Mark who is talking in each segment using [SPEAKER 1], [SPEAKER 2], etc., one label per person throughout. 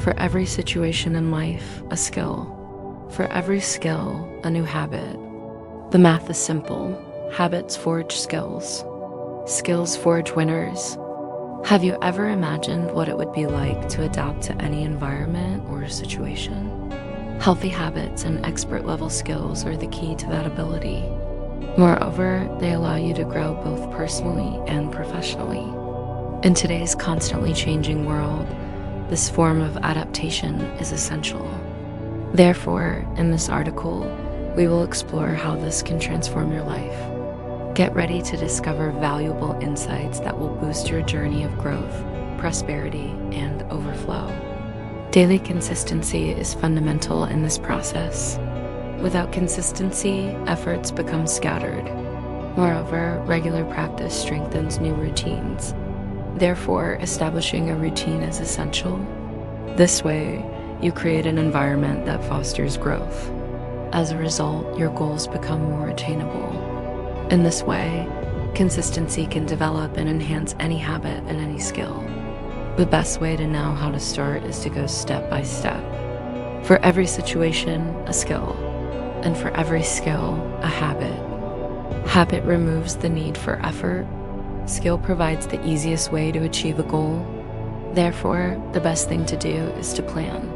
[SPEAKER 1] For every situation in life, a skill. For every skill, a new habit. The math is simple. Habits forge skills. Skills forge winners. Have you ever imagined what it would be like to adapt to any environment or situation? Healthy habits and expert-level skills are the key to that ability. Moreover, they allow you to grow both personally and professionally. In today's constantly changing world, this form of adaptation is essential. Therefore, in this article, we will explore how this can transform your life. Get ready to discover valuable insights that will boost your journey of growth, prosperity, and overflow. Daily consistency is fundamental in this process. Without consistency, efforts become scattered. Moreover, regular practice strengthens new routines. Therefore, establishing a routine is essential. This way, you create an environment that fosters growth. As a result, your goals become more attainable. In this way, consistency can develop and enhance any habit and any skill. The best way to know how to start is to go step by step. For every situation, a skill, and for every skill, a habit. Habit removes the need for effort. Skill provides the easiest way to achieve a goal. Therefore, the best thing to do is to plan.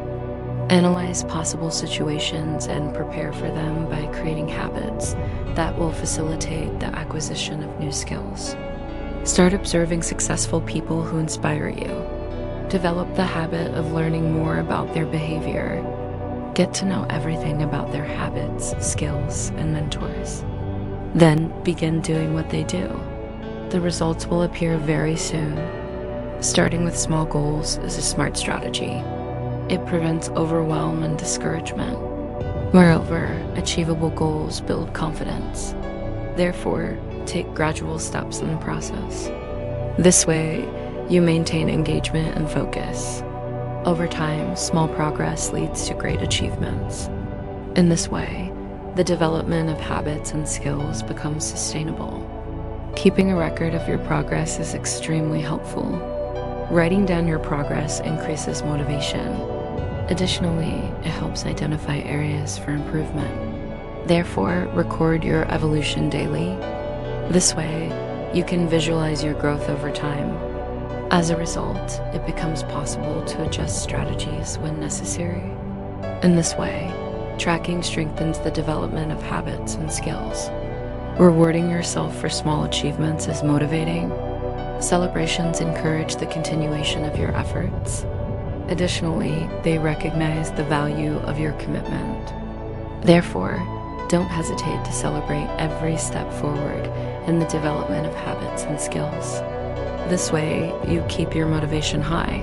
[SPEAKER 1] Analyze possible situations and prepare for them by creating habits that will facilitate the acquisition of new skills. Start observing successful people who inspire you. Develop the habit of learning more about their behavior. Get to know everything about their habits, skills, and mentors. Then begin doing what they do. The results will appear very soon. Starting with small goals is a smart strategy. It prevents overwhelm and discouragement. Moreover, achievable goals build confidence. Therefore, take gradual steps in the process. This way, you maintain engagement and focus. Over time, small progress leads to great achievements. In this way, the development of habits and skills becomes sustainable. Keeping a record of your progress is extremely helpful. Writing down your progress increases motivation. Additionally, it helps identify areas for improvement. Therefore, record your evolution daily. This way, you can visualize your growth over time. As a result, it becomes possible to adjust strategies when necessary. In this way, tracking strengthens the development of habits and skills. Rewarding yourself for small achievements is motivating. Celebrations encourage the continuation of your efforts. Additionally, they recognize the value of your commitment. Therefore, don't hesitate to celebrate every step forward in the development of habits and skills. This way, you keep your motivation high.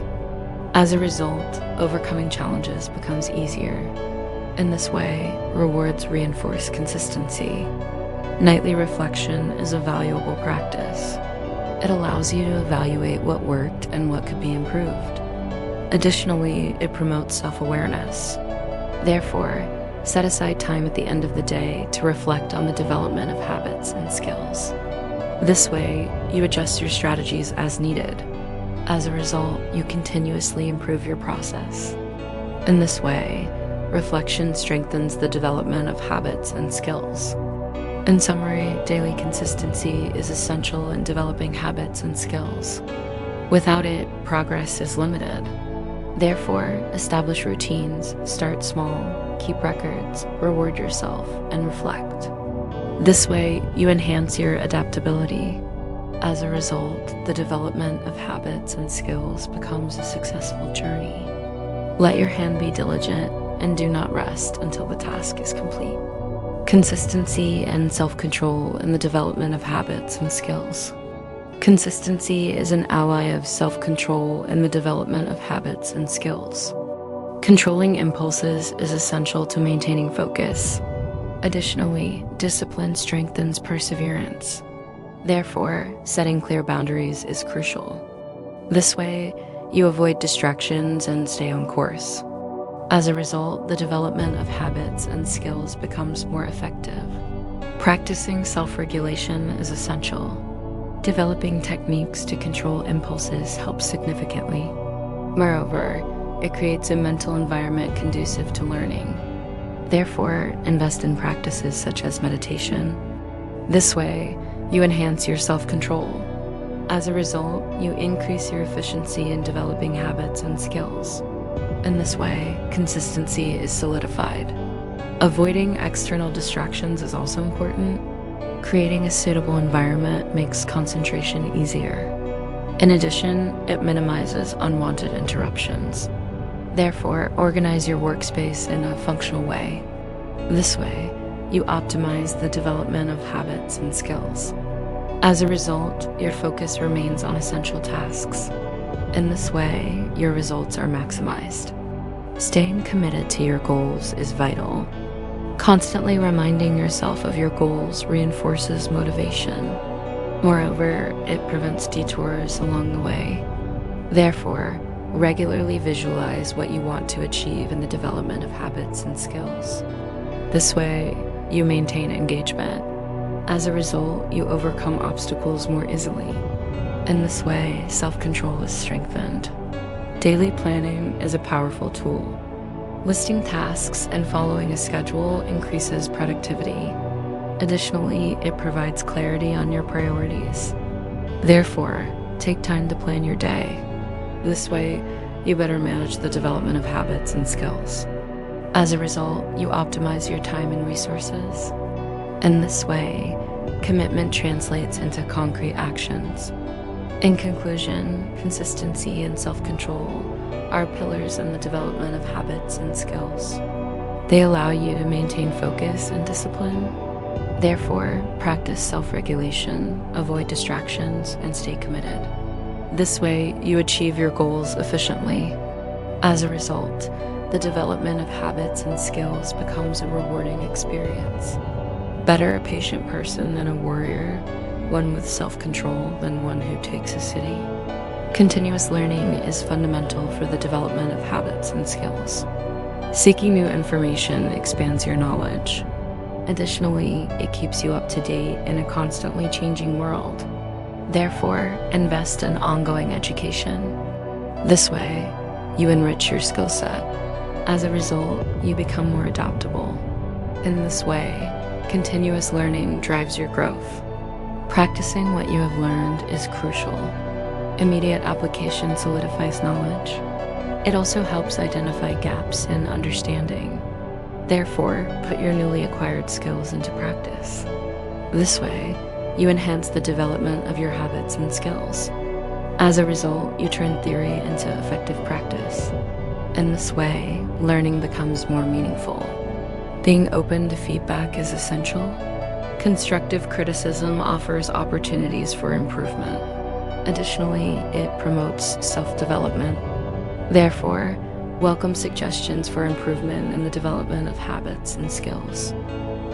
[SPEAKER 1] As a result, overcoming challenges becomes easier. In this way, rewards reinforce consistency. Nightly reflection is a valuable practice. It allows you to evaluate what worked and what could be improved. Additionally, it promotes self-awareness. Therefore, set aside time at the end of the day to reflect on the development of habits and skills. This way, you adjust your strategies as needed. As a result, you continuously improve your process. In this way, reflection strengthens the development of habits and skills. In summary, daily consistency is essential in developing habits and skills. Without it, progress is limited. Therefore, establish routines, start small, keep records, reward yourself, and reflect. This way, you enhance your adaptability. As a result, the development of habits and skills becomes a successful journey. Let your hand be diligent and do not rest until the task is complete. Consistency and self-control in the development of habits and skills. Consistency is an ally of self-control in the development of habits and skills. Controlling impulses is essential to maintaining focus. Additionally, discipline strengthens perseverance. Therefore, setting clear boundaries is crucial. This way, you avoid distractions and stay on course. As a result, the development of habits and skills becomes more effective. Practicing self-regulation is essential. Developing techniques to control impulses helps significantly. Moreover, it creates a mental environment conducive to learning. Therefore, invest in practices such as meditation. This way, you enhance your self-control. As a result, you increase your efficiency in developing habits and skills. In this way, consistency is solidified. Avoiding external distractions is also important. Creating a suitable environment makes concentration easier. In addition, it minimizes unwanted interruptions. Therefore, organize your workspace in a functional way. This way, you optimize the development of habits and skills. As a result, your focus remains on essential tasks. In this way, your results are maximized. Staying committed to your goals is vital. Constantly reminding yourself of your goals reinforces motivation. Moreover, it prevents detours along the way. Therefore, regularly visualize what you want to achieve in the development of habits and skills. This way, you maintain engagement. As a result, you overcome obstacles more easily. In this way, self-control is strengthened. Daily planning is a powerful tool. Listing tasks and following a schedule increases productivity. Additionally, it provides clarity on your priorities. Therefore, take time to plan your day. This way, you better manage the development of habits and skills. As a result, you optimize your time and resources. In this way, commitment translates into concrete actions. In conclusion, consistency and self-control are pillars in the development of habits and skills. They allow you to maintain focus and discipline. Therefore, practice self-regulation, avoid distractions, and stay committed. This way, you achieve your goals efficiently. As a result, the development of habits and skills becomes a rewarding experience. Better a patient person than a warrior, one with self-control than one who takes a city. Continuous learning is fundamental for the development of habits and skills. Seeking new information expands your knowledge. Additionally, it keeps you up to date in a constantly changing world. Therefore, invest in ongoing education. This way, you enrich your skill set. As a result, you become more adaptable. In this way, continuous learning drives your growth. Practicing what you have learned is crucial. Immediate application solidifies knowledge. It also helps identify gaps in understanding. Therefore, put your newly acquired skills into practice. This way, you enhance the development of your habits and skills. As a result, you turn theory into effective practice. In this way, learning becomes more meaningful. Being open to feedback is essential. Constructive criticism offers opportunities for improvement. Additionally, it promotes self-development. Therefore, welcome suggestions for improvement in the development of habits and skills.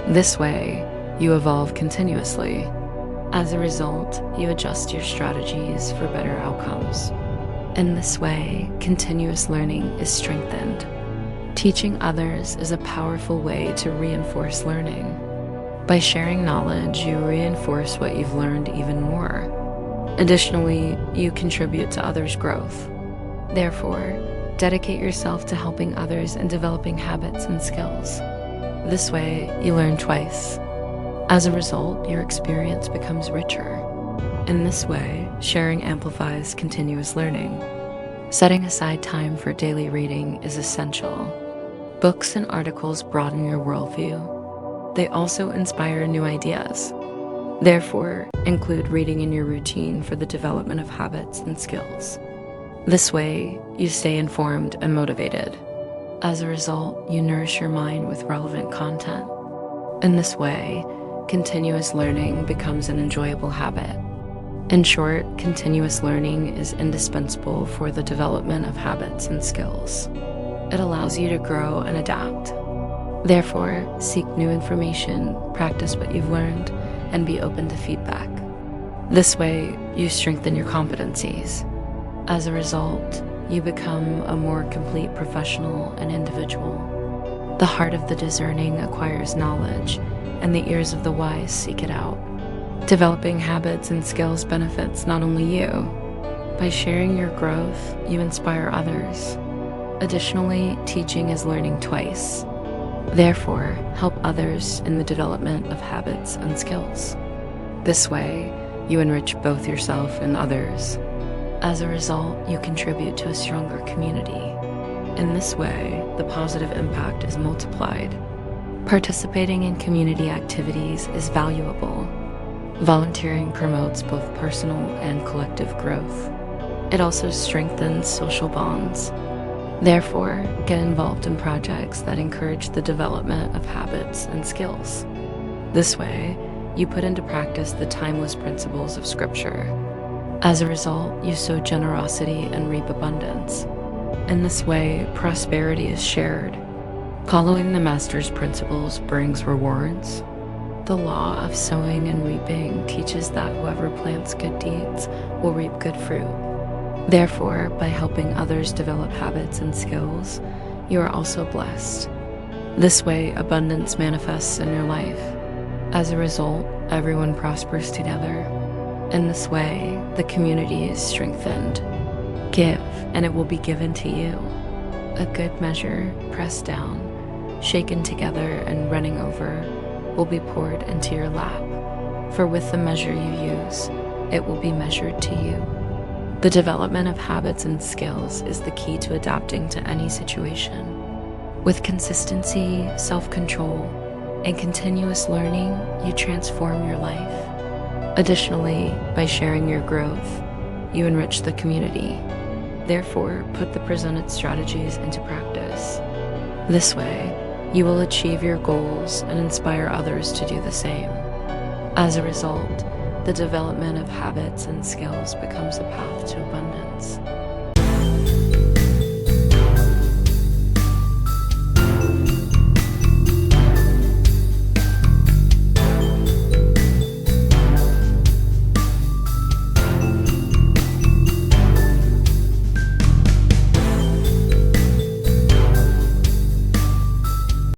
[SPEAKER 1] This way, you evolve continuously. As a result, you adjust your strategies for better outcomes. In this way, continuous learning is strengthened. Teaching others is a powerful way to reinforce learning. By sharing knowledge, you reinforce what you've learned even more. Additionally, you contribute to others' growth. Therefore, dedicate yourself to helping others and developing habits and skills. This way, you learn twice. As a result, your experience becomes richer. In this way, sharing amplifies continuous learning. Setting aside time for daily reading is essential. Books and articles broaden your worldview. They also inspire new ideas. Therefore, include reading in your routine for the development of habits and skills. This way, you stay informed and motivated. As a result, you nourish your mind with relevant content. In this way, continuous learning becomes an enjoyable habit. In short, continuous learning is indispensable for the development of habits and skills. It allows you to grow and adapt. Therefore, seek new information, practice what you've learned, and be open to feedback. This way, you strengthen your competencies. As a result, you become a more complete professional and individual. The heart of the discerning acquires knowledge, and the ears of the wise seek it out. Developing habits and skills benefits not only you. By sharing your growth, you inspire others. Additionally, teaching is learning twice. Therefore, help others in the development of habits and skills. This way, you enrich both yourself and others. As a result, you contribute to a stronger community. In this way, the positive impact is multiplied. Participating in community activities is valuable. Volunteering promotes both personal and collective growth. It also strengthens social bonds. Therefore, get involved in projects that encourage the development of habits and skills. This way, you put into practice the timeless principles of Scripture. As a result, you sow generosity and reap abundance. In this way, prosperity is shared. Following the Master's principles brings rewards. The law of sowing and reaping teaches that whoever plants good deeds will reap good fruit. Therefore, by helping others develop habits and skills, you are also blessed. This way, abundance manifests in your life. As a result, everyone prospers together. In this way, the community is strengthened. Give, and it will be given to you. A good measure, pressed down, shaken together, and running over, will be poured into your lap. For with the measure you use, it will be measured to you. The development of habits and skills is the key to adapting to any situation. With consistency, self-control, and continuous learning, you transform your life. Additionally, by sharing your growth, you enrich the community. Therefore, put the presented strategies into practice. This way, you will achieve your goals and inspire others to do the same. As a result, the development of habits and skills becomes a path to abundance.